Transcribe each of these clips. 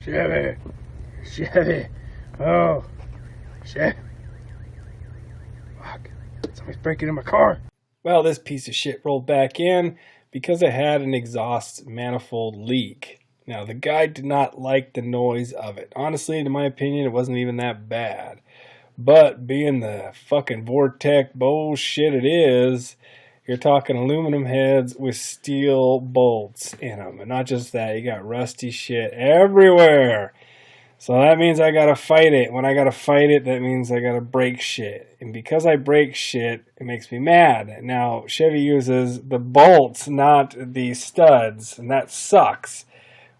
Chevy. Chevy. Oh. Chevy. Fuck. Somebody's breaking in my car. Well, this piece of shit rolled back in because it had an exhaust manifold leak. Now, the guy did not like the noise of it. Honestly, in my opinion, it wasn't even that bad. But being the fucking Vortec bullshit it is, you're talking aluminum heads with steel bolts in them. And not just that, you got rusty shit everywhere. So that means I gotta fight it. When I gotta fight it, that means I gotta break shit. And because I break shit, it makes me mad. Now, Chevy uses the bolts, not the studs. And that sucks.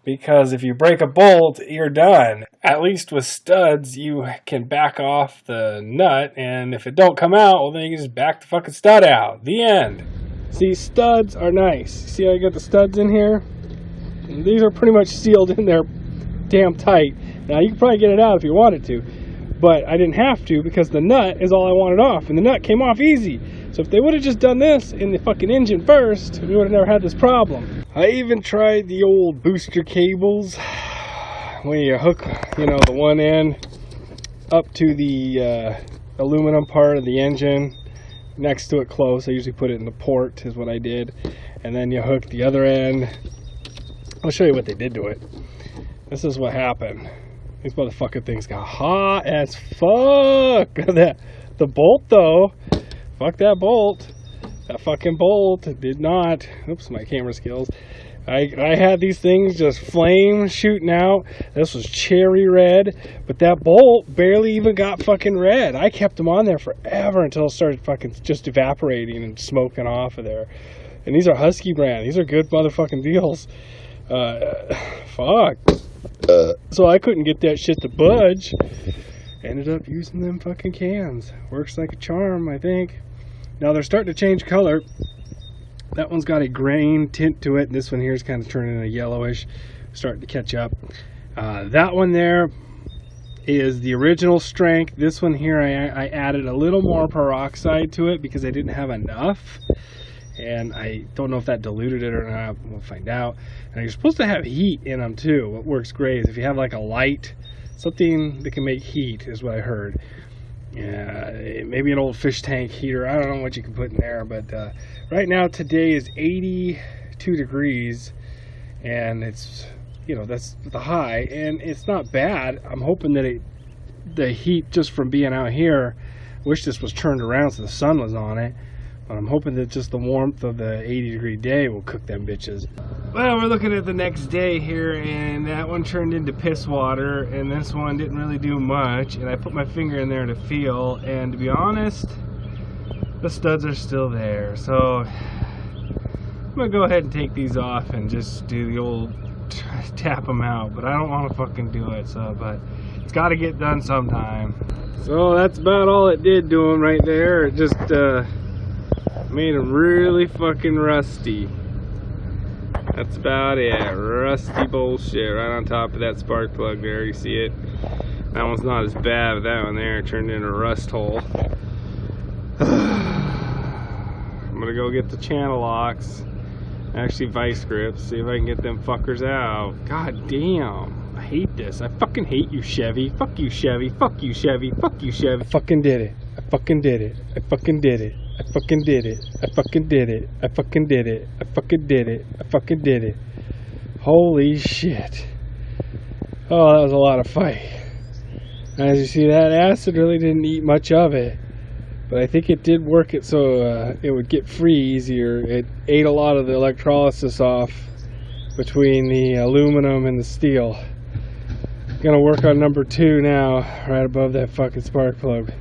Because if you break a bolt, you're done. At least with studs, you can back off the nut, and if it don't come out, well, then you can just back the fucking stud out. The end. See, studs are nice. See how I got the studs in here? And these are pretty much sealed in there damn tight. Now, you can probably get it out if you wanted to, but I didn't have to because the nut is all I wanted off, and the nut came off easy. So if they would have just done this in the fucking engine first, we would have never had this problem. I even tried the old booster cables when you hook, the one end up to the aluminum part of the engine next to it close. I usually put it in the port is what I did. And then you hook the other end. I'll show you what they did to it. This is what happened. These motherfucking things got hot as fuck. The bolt though, fuck that bolt. That fucking bolt did not. Oops, my camera skills. I had these things just flame shooting out. This was cherry red, but that bolt barely even got fucking red. I kept them on there forever until it started fucking just evaporating and smoking off of there. And these are Husky brand. These are good motherfucking deals. Fuck. So I couldn't get that shit to budge. Ended up using them fucking cans. Works like a charm, I think. Now they're starting to change color. That one's got a grain tint to it. And this one here is kind of turning a yellowish, starting to catch up. That one there is the original strength. This one here, I added a little more peroxide to it because I didn't have enough. And I don't know if that diluted it or not. We'll find out. And you're supposed to have heat in them too. What works great is if you have like a light, something that can make heat is what I heard. Yeah, maybe an old fish tank heater. I don't know what you can put in there, but right now today is 82 degrees, and it's that's the high, and it's not bad. I'm hoping that the heat just from being out here. Wish this was turned around so the sun was on it, but I'm hoping that just the warmth of the 80-degree day will cook them bitches. Well, we're looking at the next day here, and that one turned into piss water, and this one didn't really do much, and I put my finger in there to feel, and to be honest, the studs are still there, so I'm gonna go ahead and take these off and just do the old tap them out, but I don't want to fucking do it, but it's got to get done sometime. So that's about all it did to them right there. It just made them really fucking rusty. That's about it. Rusty bullshit right on top of that spark plug there. You see it? That one's not as bad, but that one there turned into a rust hole. I'm gonna go get the channel locks, actually vice grips, see if I can get them fuckers out. God damn, I hate this. I fucking hate you, Chevy. Fuck you, Chevy. Fuck you, Chevy. Fuck you, Chevy. I fucking did it. I fucking did it. I fucking did it. I fucking did it. I fucking did it. I fucking did it. I fucking did it. I fucking did it. Holy shit. Oh, that was a lot of fight. As you see, that acid really didn't eat much of it. But I think it did work it so it would get free easier. It ate a lot of the electrolysis off between the aluminum and the steel. Gonna work on number 2 now, right above that fucking spark plug.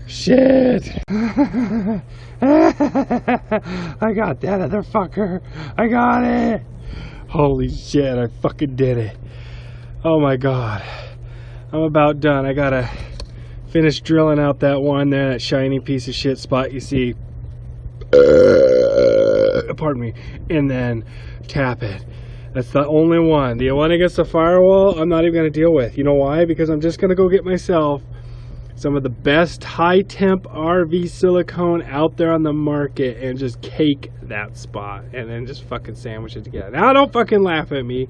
Shit! I got that other fucker! I got it! Holy shit, I fucking did it. Oh my god. I'm about done. I gotta finish drilling out that one there, that shiny piece of shit spot you see. Pardon me. And then tap it. That's the only one. The one against the firewall, I'm not even gonna deal with. You know why? Because I'm just gonna go get myself some of the best high temp RV silicone out there on the market and just cake that spot and then just fucking sandwich it together. Now don't fucking laugh at me,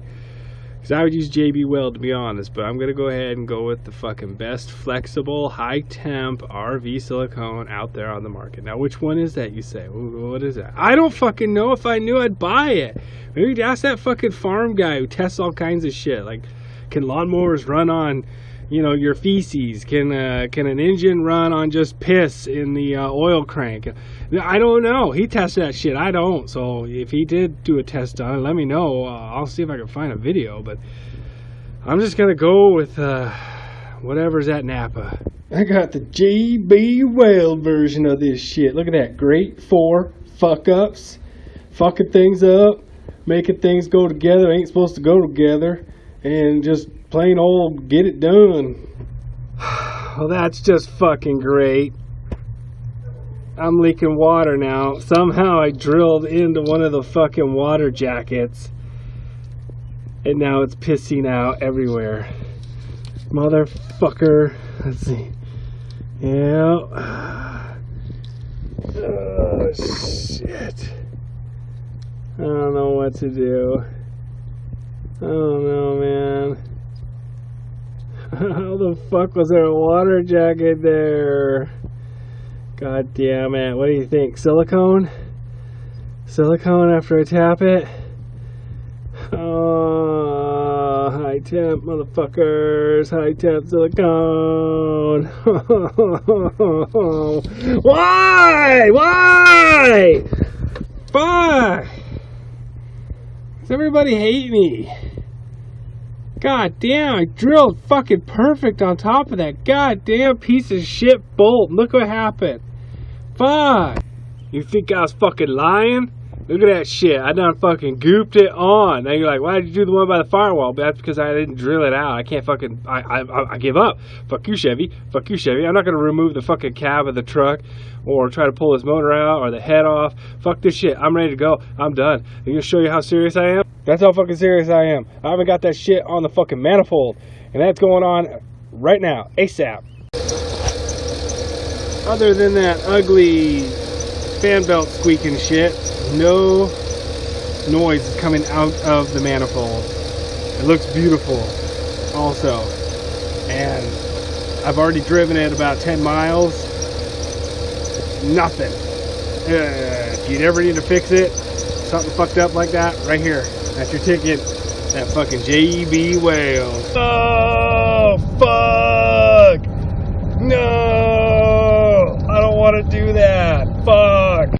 Because I would use JB Weld, to be honest, but I'm going to go ahead and go with the fucking best flexible, high-temp RV silicone out there on the market. Now, which one is that, you say? What is that? I don't fucking know. If I knew, I'd buy it. Maybe ask that fucking farm guy who tests all kinds of shit. Like, can lawnmowers run on, you know, your feces? Can an engine run on just piss in the oil crank? I don't know. He tests that shit. I don't. So if he did do a test on it, let me know. I'll see if I can find a video. But I'm just going to go with whatever's at Napa. I got the JB Weld version of this shit. Look at that. Great 4 fuck-ups. Fucking things up. Making things go together. Ain't supposed to go together. And just plain old get it done. Well, that's just fucking great. I'm leaking water now. Somehow I drilled into one of the fucking water jackets. And now it's pissing out everywhere. Motherfucker. Let's see. Yeah. Oh, shit. I don't know what to do. I don't know, man. How the fuck was there a water jacket there? God damn it. What do you think? Silicone? Silicone after I tap it? Oh, high temp, motherfuckers. High temp silicone. Why? Why? Fuck! Does everybody hate me? God damn, I drilled fucking perfect on top of that goddamn piece of shit bolt. Look what happened. Fuck. You think I was fucking lying? Look at that shit. I done fucking gooped it on. Now you're like, why did you do the one by the firewall? But that's because I didn't drill it out. I can't fucking, I give up. Fuck you, Chevy. Fuck you, Chevy. I'm not going to remove the fucking cab of the truck or try to pull this motor out or the head off. Fuck this shit. I'm ready to go. I'm done. I'm going to show you how serious I am. That's how fucking serious I am. I haven't got that shit on the fucking manifold. And that's going on right now. ASAP. Other than that ugly fan belt squeaking shit, no noise is coming out of the manifold. It looks beautiful also. And I've already driven it about 10 miles. Nothing. If you ever need to fix it, something fucked up like that, right here. That's your ticket. That fucking JB Weld. Oh, fuck! No! I don't want to do that. Fuck!